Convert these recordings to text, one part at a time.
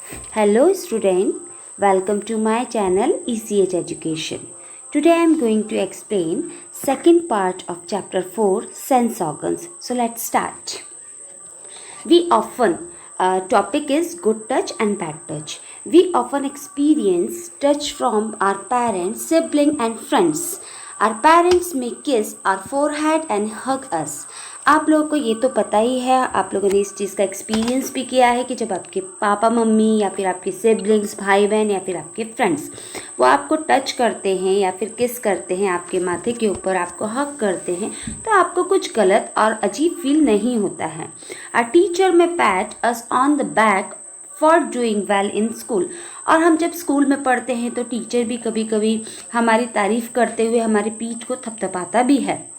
Hello student, welcome to my channel ECH Education. Today I am going to explain second part of chapter 4 sense organs. So let's start. We often topic is good touch and bad touch. We often experience touch from our parents, sibling and friends. Our parents may kiss our forehead and hug us. आप लोगों को ये तो पता ही है, आप लोगों ने इस चीज़ का एक्सपीरियंस भी किया है कि जब आपके पापा मम्मी या फिर आपके सिबलिंग्स भाई बहन या फिर आपके फ्रेंड्स वो आपको टच करते हैं या फिर किस करते हैं, आपके माथे के ऊपर आपको हक करते हैं, तो आपको कुछ गलत और अजीब फील नहीं होता है. अ टीचर में PAT us on the back for doing well in school. और हम जब स्कूल में पढ़ते हैं तो टीचर भी कभी कभी हमारी तारीफ करते हुए हमारी पीठ को थपथपाता भी है.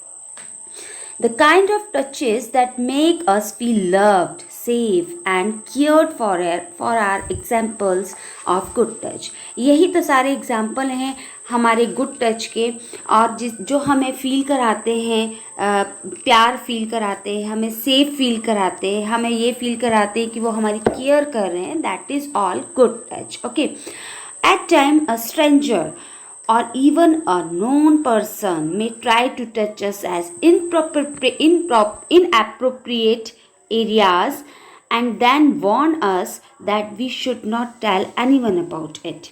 The kind of touches that make us feel loved, safe and cared for our examples of good touch. यही तो सारे एग्जाम्पल हैं हमारे गुड टच के, और जो हमें फील कराते हैं, प्यार फील कराते हैं, हमें सेफ फील कराते हैं, हमें ये फील कराते हैं कि वो हमारी केयर कर रहे हैं. That is all good touch. Okay. At time a stranger or even a known person may try to touch us as inappropriate areas and then warn us that we should not tell anyone about it.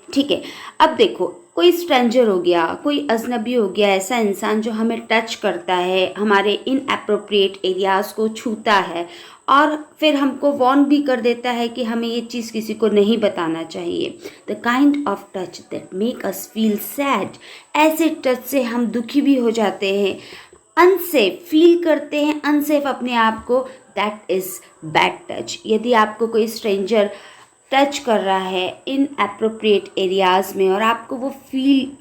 ठीक है. अब देखो, कोई stranger हो गया, कोई अजनबी हो गया, ऐसा इंसान जो हमें टच करता है, हमारे इनअप्रोप्रिएट एरियाज़ को छूता है और फिर हमको वार्न भी कर देता है कि हमें ये चीज़ किसी को नहीं बताना चाहिए. The kind of touch that make us feel sad. ऐसे टच से हम दुखी भी हो जाते हैं, अनसेफ फील करते हैं, अनसेफ अपने आप को. That is bad touch. यदि आपको कोई स्ट्रेंजर टच कर रहा है इन अप्रोप्रिएट एरियाज़ में और आपको वो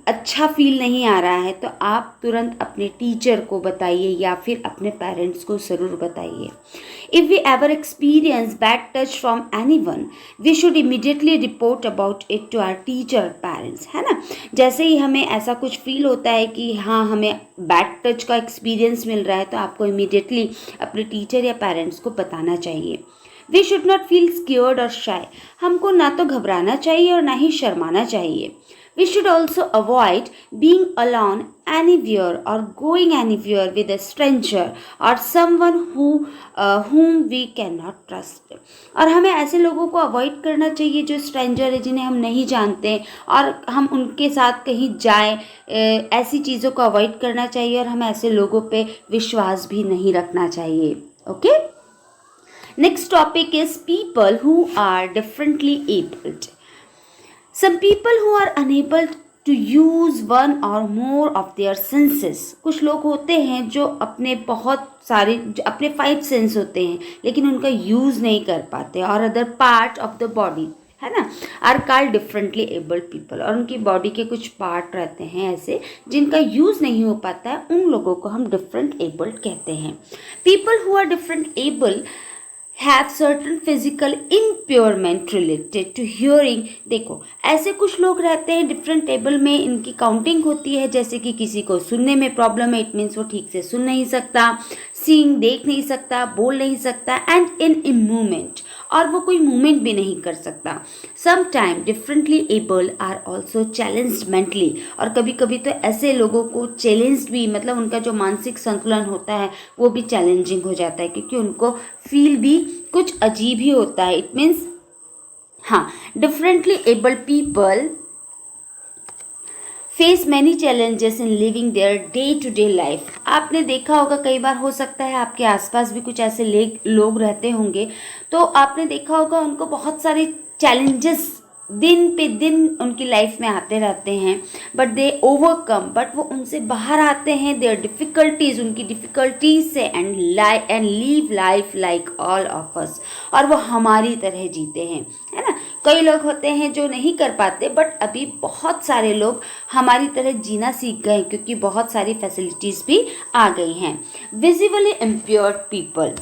अच्छा फील नहीं आ रहा है, तो आप तुरंत अपने टीचर को बताइए या फिर अपने पेरेंट्स को ज़रूर बताइए. If we ever experience bad touch from anyone, we should immediately report about it to our teacher parents. है ना. जैसे ही हमें ऐसा कुछ फील होता है कि हाँ हमें बैड टच का एक्सपीरियंस मिल रहा है, तो आपको इमीडिएटली अपने टीचर या पेरेंट्स को बताना चाहिए. We should not feel scared और शाय. हमको ना तो घबराना चाहिए और ना ही शर्माना चाहिए. We should also avoid being alone anywhere और going anywhere with a stranger और someone whom we can not trust. और हमें ऐसे लोगों को अवॉइड करना चाहिए जो स्ट्रेंजर है, जिन्हें हम नहीं जानते, और हम उनके साथ कहीं जाएं, ऐसी चीज़ों को अवॉइड करना चाहिए और हमें ऐसे लोगों पे विश्वास भी नहीं रखना चाहिए. Okay. Next topic is people who are differently abled. Some people who are unable to use one or more of their senses. कुछ लोग होते हैं जो अपने 5 सेंस होते हैं लेकिन उनका यूज़ नहीं कर पाते, और other part of the body, है ना, are called differently abled people. और उनकी बॉडी के कुछ पार्ट रहते हैं ऐसे जिनका यूज़ नहीं हो पाता है, उन लोगों को हम डिफरेंट एबल्ड कहते हैं. People who are different able have certain physical impairment related to hearing. देखो, ऐसे कुछ लोग रहते हैं डिफरेंट टेबल में, इनकी काउंटिंग होती है, जैसे कि किसी को सुनने में प्रॉब्लम है, इट मीन्स वो ठीक से सुन नहीं सकता, सीइंग देख नहीं सकता, बोल नहीं सकता, एंड इन मूवमेंट, और वो कोई मूवमेंट भी नहीं कर सकता. Some time differently able are also challenged mentally. और कभी कभी तो ऐसे लोगों को चैलेंज्ड भी, मतलब उनका जो मानसिक संतुलन होता है वो भी चैलेंजिंग हो जाता है, क्योंकि उनको फील भी कुछ अजीब ही होता है. इट मीन्स हाँ, differently abled people face many challenges in living their day to day life. आपने देखा होगा, कई बार हो सकता है आपके आसपास भी कुछ ऐसे लोग रहते होंगे, तो आपने देखा होगा उनको बहुत सारे चैलेंजेस दिन पे दिन उनकी लाइफ में आते रहते हैं, बट दे ओवरकम, बट वो उनसे बाहर आते हैं, देयर डिफ़िकल्टीज, उनकी डिफ़िकल्टीज से, and leave life like all of us, और वो हमारी तरह जीते हैं. है ना. कई लोग होते हैं जो नहीं कर पाते, बट अभी बहुत सारे लोग हमारी तरह जीना सीख गए क्योंकि बहुत सारी फैसिलिटीज़ भी आ गई हैं. Visibly impaired people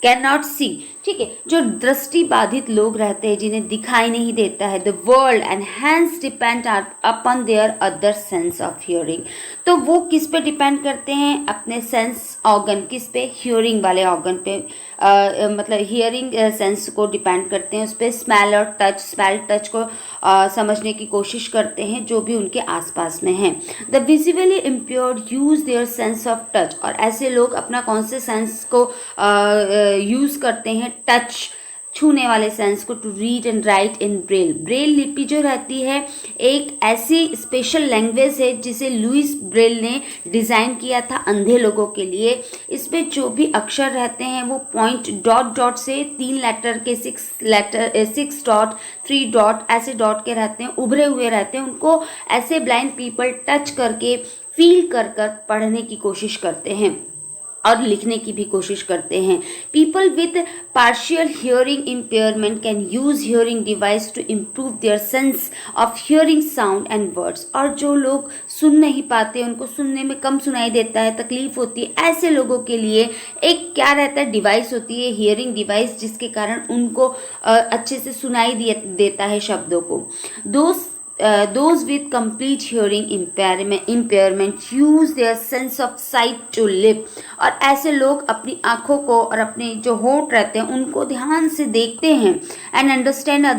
can not see. ठीक है. जो दृष्टि बाधित लोग रहते हैं, जिन्हें दिखाई नहीं देता है, the world and hands depend upon their other sense of hearing. तो वो किस पे डिपेंड करते हैं? अपने सेंस ऑर्गन. किस पे? हियरिंग वाले ऑर्गन पे. मतलब हियरिंग सेंस को डिपेंड करते हैं उस पर। स्मेल और टच, स्मेल टच को समझने की कोशिश करते हैं जो भी उनके आसपास में है। The visually impaired use their sense of touch, और ऐसे लोग अपना कौन से सेंस को यूज़ करते हैं, टच, छूने वाले सेंस को, to read and write in braille. Braille लिपि जो रहती है एक ऐसी स्पेशल लैंग्वेज है जिसे लुइस ब्रेल ने डिज़ाइन किया था अंधे लोगों के लिए। इसमें जो भी अक्षर रहते हैं वो पॉइंट, डॉट डॉट से 3 लेटर के 6 डॉट, 3 डॉट, ऐसे डॉट के रहते हैं, उभरे हुए रहते हैं। उनको ऐसे ब्लाइंड पीपल टच करके, फील कर कर पढ़ने की कोशिश करते हैं और लिखने की भी कोशिश करते हैं। People with partial hearing impairment can use hearing device to improve their sense of hearing sound and words. और जो लोग सुन नहीं पाते, उनको सुनने में कम सुनाई देता है, तकलीफ होती है, ऐसे लोगों के लिए एक क्या रहता है, डिवाइस होती है, हियरिंग डिवाइस, जिसके कारण उनको अच्छे से सुनाई देता है शब्दों को। Those with complete hearing impairment use their sense of sight to live। और ऐसे लोग अपनी आँखों को और अपने जो होंठ रहते हैं उनको ध्यान से देखते हैं and understand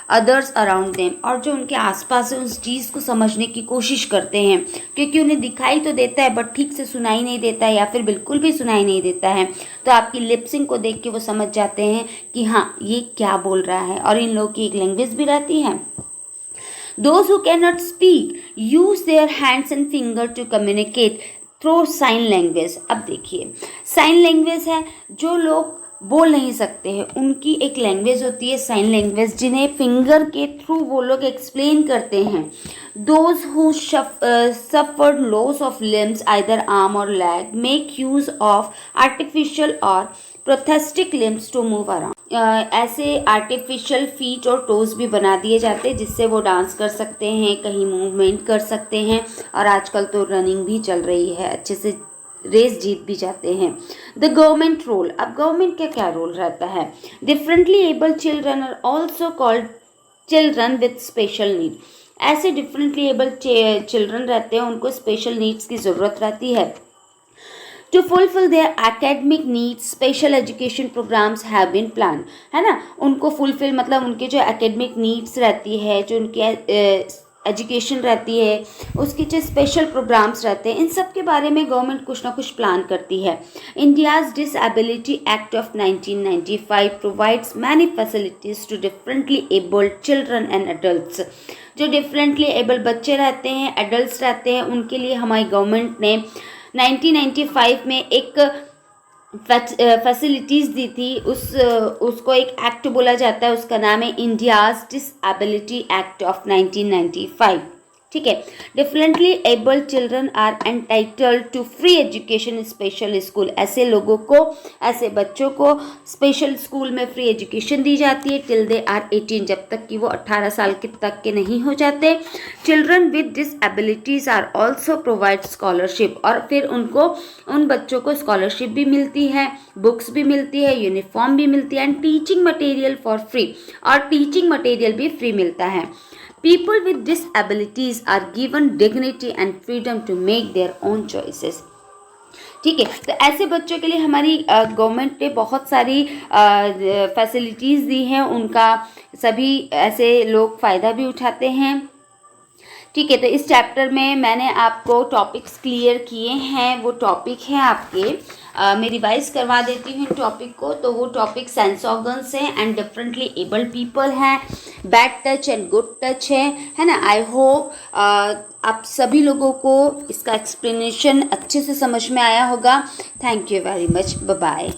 others around them। और जो उनके आसपास है उस चीज़ को समझने की कोशिश करते हैं, क्योंकि उन्हें दिखाई तो देता है बट ठीक से सुनाई नहीं देता है या फिर बिल्कुल भी सुनाई नहीं देता है। तो आपकी लिपसिंग को देख के वो समझ जाते हैं कि हाँ ये क्या बोल रहा है, और इन लोगों की एक लैंग्वेज भी रहती है। Those who cannot speak use their hands and finger to communicate through sign language। अब देखिए, साइन लैंग्वेज है, जो लोग बोल नहीं सकते हैं उनकी एक लैंग्वेज होती है साइन लैंग्वेज, जिन्हें फिंगर के थ्रू वो लोग एक्सप्लेन करते हैं। Those who suffered loss of limbs, either arm or leg, make use of artificial or prosthetic limbs to move around। ऐसे आर्टिफिशियल फीट और टोज भी बना दिए जाते हैं जिससे वो डांस कर सकते हैं, कहीं मूवमेंट कर सकते हैं, और आजकल तो रनिंग भी चल रही है, अच्छे से रेस जीत भी जाते हैं। द गवर्नमेंट रोल, अब गवर्नमेंट का क्या रोल रहता है? Differently able children are also called children with special need. ऐसे डिफरेंटली एबल चिल्ड्रन रहते हैं, उनको स्पेशल नीड्स की ज़रूरत रहती है। To fulfill their academic needs, special education programs have been planned, है ना। उनको फुलफिल मतलब उनके जो एकेडमिक नीड्स रहती है, जो उनकी एजुकेशन रहती है, उसके जो स्पेशल प्रोग्राम्स रहते हैं, इन सब के बारे में गवर्नमेंट कुछ ना कुछ प्लान करती है। India's disability act of 1995 provides many facilities to differently abled children and adults. जो डिफरेंटली एबल बच्चे रहते हैं, एडल्ट्स रहते हैं, उनके लिए हमारी गवर्नमेंट ने 1995 में एक फैसिलिटीज़ दी थी। उसको एक एक्ट बोला जाता है, उसका नाम है इंडियाज़ डिसएबिलिटी एक्ट ऑफ 1995। ठीक है। Differently abled children are entitled to free education in special school. ऐसे लोगों को, ऐसे बच्चों को स्पेशल स्कूल में फ्री एजुकेशन दी जाती है टिल दे आर 18, जब तक कि वो 18 साल के तक के नहीं हो जाते। Children with disabilities are also provide scholarship, और फिर उनको, उन बच्चों को स्कॉलरशिप भी मिलती है, बुक्स भी मिलती है, यूनिफॉर्म भी मिलती है, and teaching material for free, और टीचिंग मटेरियल भी फ्री मिलता है। People with disabilities are given dignity and freedom to make their own choices। ठीक है। तो ऐसे बच्चों के लिए हमारी गवर्नमेंट ने बहुत सारी फैसिलिटीज़ दी हैं, उनका सभी ऐसे लोग फ़ायदा भी उठाते हैं। ठीक है। तो इस चैप्टर में मैंने आपको टॉपिक्स क्लियर किए हैं। वो टॉपिक हैं आपके, मैं रिवाइज करवा देती हूँ टॉपिक को। तो वो टॉपिक सेंस ऑर्गन्स हैं एंड डिफरेंटली एबल्ड पीपल हैं, bad touch and good touch है ना। आई होप आप सभी लोगों को इसका एक्सप्लेनेशन अच्छे से समझ में आया होगा। Thank you very much, bye bye.